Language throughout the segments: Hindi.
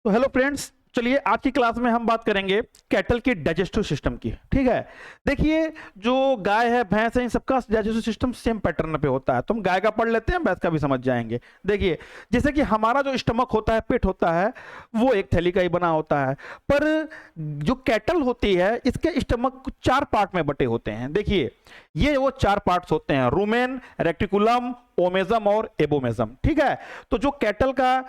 तो हेलो फ्रेंड्स, चलिए आज की क्लास में हम बात करेंगे कैटल के डाइजेस्टिव सिस्टम की। ठीक है, देखिए जो गाय है, भैंस है, इन सबका डाइजेस्टिव सिस्टम सेम पैटर्न पे होता है। तो हम गाय का पढ़ लेते हैं, भैंस का भी समझ जाएंगे। देखिए जैसे कि हमारा जो स्टमक होता है, पेट होता है, वो एक थैली का ही बना होता है। पर जो कैटल होती है, इसके स्टमक चार पार्ट में बटे होते हैं। देखिए ये वो चार पार्ट्स होते हैं, रूमेन, रेक्टिकुलम, ओमेजम और एबोमेजम। ठीक है, तो जो कैटल का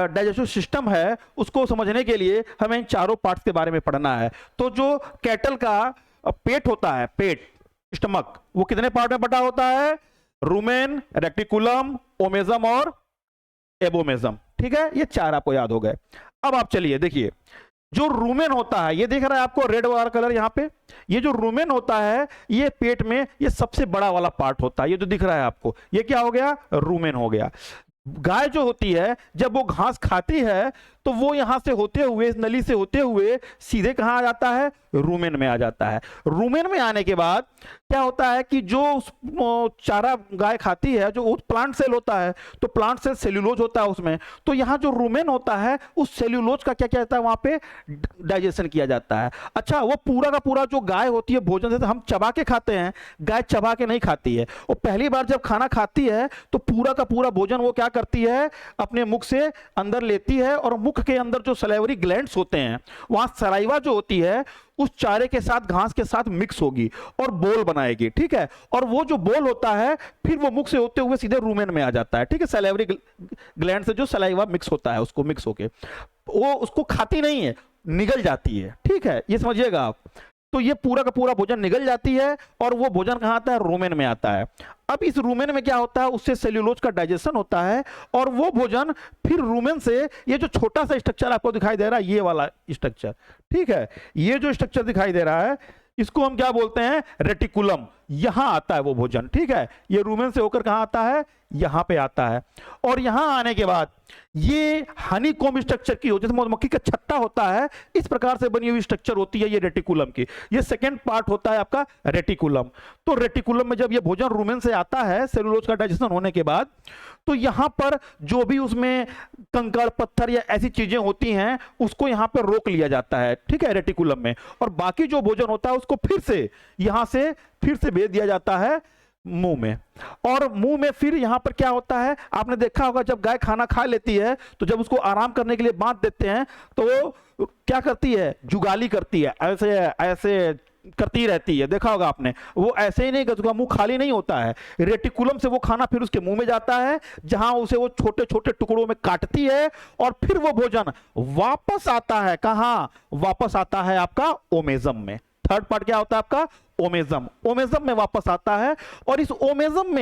डाइजेस्टिव सिस्टम है, उसको समझने के लिए हमें इन चारों पार्ट्स के बारे में पढ़ना है। तो जो कैटल का पेट होता है, पेट, स्टमक, वो कितने पार्ट में बटा होता है? रूमेन, रेक्टिकुलम, ओमेजम और एबोमेजम। ठीक है, ये चार आपको याद हो गए। अब आप चलिए देखिए, जो रूमेन होता है, ये देख रहा है आपको रेड वाला कलर यहाँ पे, ये जो रूमेन होता है, ये पेट में ये सबसे बड़ा वाला पार्ट होता है। ये जो दिख रहा है आपको, ये क्या हो गया? रूमेन हो गया। गाय जो होती है, जब वो घास खाती है, तो वो यहां से होते हुए, इस नली से होते हुए सीधे कहां आ जाता है? रूमेन में आ जाता है। रूमेन में आने के बाद क्या होता है कि जो चारा गाय खाती है, जो प्लांट सेल होता है, तो प्लांट सेल सेल्यूलोज होता है उसमें। तो यहाँ जो रूमेन होता है, उस सेल्यूलोज का क्या किया जाता है? वहां पे डाइजेशन किया जाता है। अच्छा, वो पूरा का पूरा जो गाय होती है, भोजन जैसे हम चबा के खाते हैं, गाय चबा के नहीं खाती है। वो पहली बार जब खाना खाती है, तो पूरा का पूरा भोजन वो क्या करती है? अपने मुख से अंदर लेती है, और मुख के अंदर जो सलाइवरी ग्लैंड्स होते हैं, वहां सलाइवा जो होती है, उस चारे के साथ, घास के साथ मिक्स होगी और बोल बनाएगी। ठीक है, और वो जो बोल होता है, फिर वो मुख से होते हुए सीधे रूमेन में आ जाता है। ठीक है, सलाइवरी ग्लैंड से जो सलाइवा मिक्स होता है, उसको मिक्स होके वो उसको खाती नहीं है, निगल जाती है। ठीक है, ये समझिएगा आप। तो ये पूरा का पूरा भोजन निगल जाती है, और वो भोजन कहां आता है? रूमेन में आता है। अब इस रूमेन में क्या होता है? उससे सेल्यूलोज का डाइजेशन होता है, और वो भोजन फिर रूमेन से, ये जो छोटा सा स्ट्रक्चर आपको दिखाई दे रहा है, ये वाला स्ट्रक्चर, ठीक है, ये जो स्ट्रक्चर दिखाई दे रहा है, इसको हम क्या बोलते हैं? रेटिकुलम। यहां आता है वो भोजन। ठीक है, ये रूमेन से होकर कहां आता है? यहां पे आता है। और यहां आने के बाद ये हनी कॉम्ब स्ट्रक्चर की हो, जैसे मधुमक्खी का छत्ता होता है, इस प्रकार से बनी हुई स्ट्रक्चर होती है ये रेटिकुलम की। ये सेकेंड पार्ट होता है आपका रेटिकुलम। तो रेटिकुलम में जब ये भोजन रूमेन से आता है, सेलुलोज का डाइजेशन होने के बाद, तो यहां पर जो भी उसमें कंकड़, पत्थर या ऐसी चीजें होती हैं, उसको यहां पर रोक लिया जाता है। ठीक है, रेटिकुलम में। और बाकी जो भोजन होता है, उसको फिर से यहां से फिर से भेज दिया जाता है मुंह में। और मुंह में फिर यहां पर क्या होता है? आपने देखा होगा, जब गाय खाना खा लेती है, तो जब उसको आराम करने के लिए बांध देते हैं, तो वो क्या करती है? जुगाली करती है, ऐसे ऐसे करती रहती है। देखा होगा आपने, वो ऐसे ही नहीं, उसका मुंह खाली नहीं होता है। रेटिकुलम से वो खाना फिर उसके मुंह में जाता है, जहां उसे वो छोटे छोटे टुकड़ों में काटती है, और फिर वो भोजन वापस आता है। कहां वापस आता है? आपका ओमेजम में। थर्ड पार्ट क्या होता है आपका? ओमेजम। ओमेजम में वापस आता है। और इस ओमेजम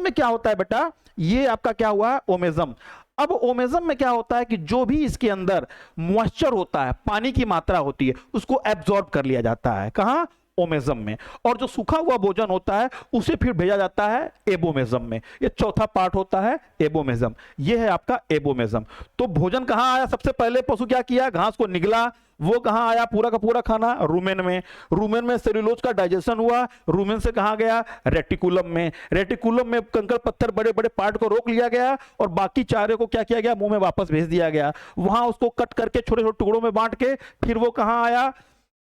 में क्या होता है बेटा? ये आपका क्या हुआ? ओमेजम। अब ओमेजम में क्या होता है कि जो भी इसके अंदर मॉइस्चर होता है, पानी की मात्रा होती है, उसको एब्जॉर्ब कर लिया जाता है। कहां? ओमेजम में। और जो सूखा हुआ भोजन होता है, उसे फिर भेजा जाता है एबोमेजम में। ये चौथा पार्ट होता है एबोमेजम। ये है आपका एबोमेजम। तो भोजन कहां आया? सबसे पहले पशु क्या किया? घास को निगला। वो कहां आया? पूरा का पूरा खाना रूमेन में। रूमेन में सेल्यूलोज का डाइजेशन हुआ। रूमेन से कहां गया? रेटिकुलम में। रेटिकुलम में कंकड़ पत्थर, बड़े बड़े पार्ट को रोक लिया गया, और बाकी चारे को क्या किया गया? मुंह में वापस भेज दिया गया। वहां उसको कट करके छोटे छोटे टुकड़ों में बांट के फिर वो कहां आया?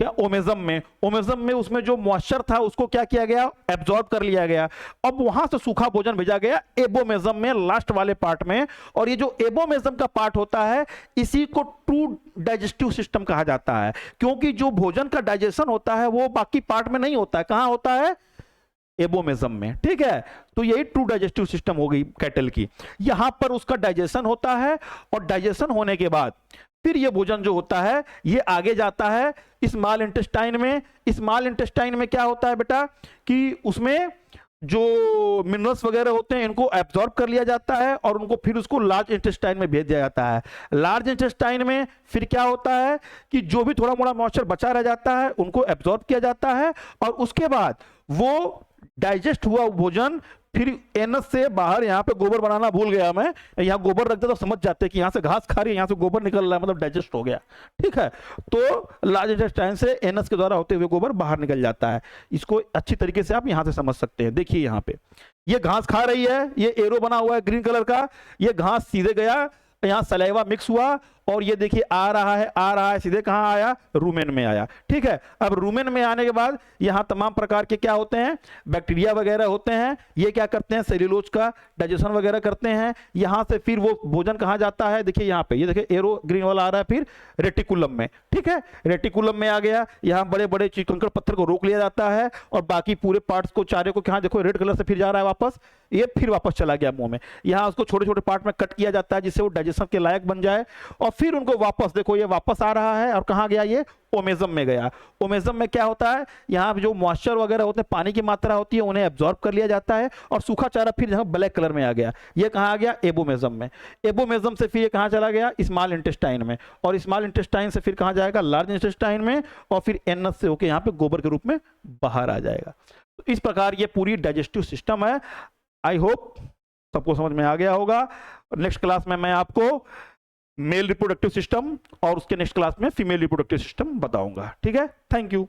क्या? ओमेजम में। ओमेजम में उसमें जो मॉइस्चर था, उसको क्या किया गया? एब्जॉर्ब कर लिया गया। अब वहां से सूखा भोजन भेजा गया एबोमेजम में, लास्ट वाले पार्ट में। और ये जो एबोमेजम का पार्ट होता है, इसी को ट्रू डाइजेस्टिव सिस्टम कहा जाता है, क्योंकि जो भोजन का डाइजेशन होता है, वो बाकी पार्ट में नहीं होता है। कहां होता है? एबोमेजम में। ठीक है, तो यही ट्रू डाइजेस्टिव सिस्टम हो गई कैटल की। यहां पर उसका डाइजेशन होता है, और डाइजेशन होने के बाद फिर ये भोजन जो होता है, ये आगे जाता है स्मॉल इंटेस्टाइन में। स्मॉल इंटेस्टाइन में क्या होता है बेटा कि उसमें जो मिनरल्स वगैरह होते हैं, इनको एब्जॉर्ब कर लिया जाता है, और उनको फिर उसको लार्ज इंटेस्टाइन में भेज दिया जाता है। लार्ज इंटेस्टाइन में फिर क्या होता है कि जो भी थोड़ा मोड़ा मॉइस्चर बचा रह जाता है, उनको एब्जॉर्ब किया जाता है, और उसके बाद वो डाइजेस्ट हुआ भोजन फिर एनस से बाहर, यहां पे गोबर बनाना भूल गया मैं, यहां गोबर रख दे तो समझ जाते कि यहां से घास खा रही है, यहां से गोबर निकल रहा है, मतलब डाइजेस्ट हो गया। ठीक है, तो लार्ज इंटेस्टाइन से एनस के द्वारा होते हुए गोबर बाहर निकल जाता है। इसको अच्छी तरीके से आप यहां से समझ सकते हैं। देखिए यहां पे ये घास खा रही है, ये एरो बना हुआ है ग्रीन कलर का, ये घास सीधे गया, यहाँ सलाइवा मिक्स हुआ, और ये देखिए आ रहा है सीधे कहाँ आया, रूमेन में आया। ठीक है, अब रूमेन में आने के बाद यहाँ तमाम प्रकार के क्या होते हैं, बैक्टीरिया वगैरह होते हैं। ये क्या करते हैं, सेल्यूलोज का डाइजेशन वगैरह करते हैं। यहाँ से फिर वो भोजन कहाँ जाता है, देखिए यहाँ पे, ये देखिए एरो ग्रीन वाला आ रहा है, फिर रेटिकुलम में। ठीक है, रेटिकुलम में आ गया, यहाँ बड़े बड़े कंकड़ पत्थर को रोक लिया जाता है और बाकी पूरे पार्ट्स को, चारे को, कहाँ देखो रेड कलर से फिर जा रहा है वापस, ये फिर वापस चला गया मुंह में। यहाँ उसको छोटे छोटे पार्ट में कट किया जाता है जिससे वो डाइजेशन के लायक बन जाए, और फिर उनको वापस, देखो ये वापस आ रहा है और कहाँ गया, ये ओमेजम में गया। ओमेजम में क्या होता है, यहाँ जो मॉइस्चर वगैरह होते हैं, पानी की मात्रा होती है, उन्हें एब्जॉर्ब कर लिया जाता है और सूखा चारा फिर यहाँ ब्लैक कलर में आ गया। ये कहाँ आ गया, एबोमेजम में। एबोमेजम से फिर ये कहाँ चला गया, स्मॉल इंटेस्टाइन में, और स्मॉल इंटेस्टाइन से फिर कहाँ जाएगा, लार्ज इंटेस्टाइन में, और फिर एनस से होकर यहाँ पे गोबर के रूप में बाहर आ जाएगा। तो इस प्रकार ये पूरी डाइजेस्टिव सिस्टम है। आई होप सबको समझ में आ गया होगा। नेक्स्ट क्लास में मैं आपको मेल रिप्रोडक्टिव सिस्टम और उसके नेक्स्ट क्लास में फीमेल रिप्रोडक्टिव सिस्टम बताऊंगा। ठीक है, थैंक यू।